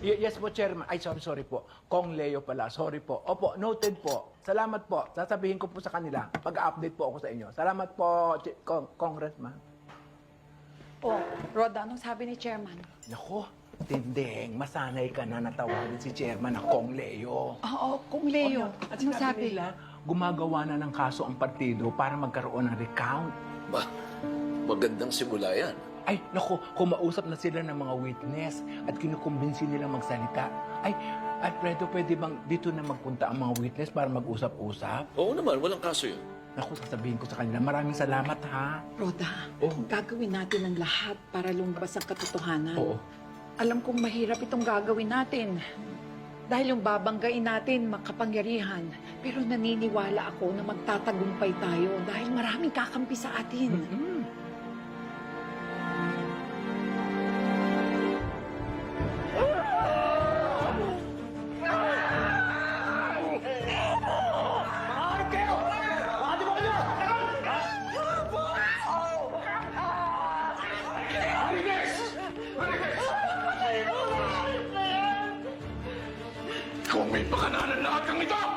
Yes po, Chairman. Ay, sorry po. Kong Leo pala. Sorry po. Opo, noted po. Salamat po. Sasabihin ko po sa kanila. Pag-update po ako sa inyo. Salamat po, Congressman. Oh, Roda, anong sabi ni Chairman? Nako, Tindeng, masanay ka na natawagin si Chairman na Kong Leo. Oo, Kung Leo. At Anong sinabi sabi? nila, gumagawa na ng kaso ang partido para magkaroon ng recount. Ba, magandang simula yan. Ay, naku, kumausap na sila ng mga witness at kinukumbinsi nila magsalita. Ay, Alfredo, pwede bang dito na magpunta ang mga witness para mag-usap-usap? Oo naman, walang kaso yun. Naku, sasabihin ko sa kanila, maraming salamat ha. Roda, Oh. gagawin natin ang lahat para lumabas ang katotohanan. Oo. Alam kong mahirap itong gagawin natin. Dahil yung babanggain natin makapangyarihan. Pero naniniwala ako na magtatagumpay tayo dahil maraming kakampi sa atin. Kung may pakananan lahat kang ito!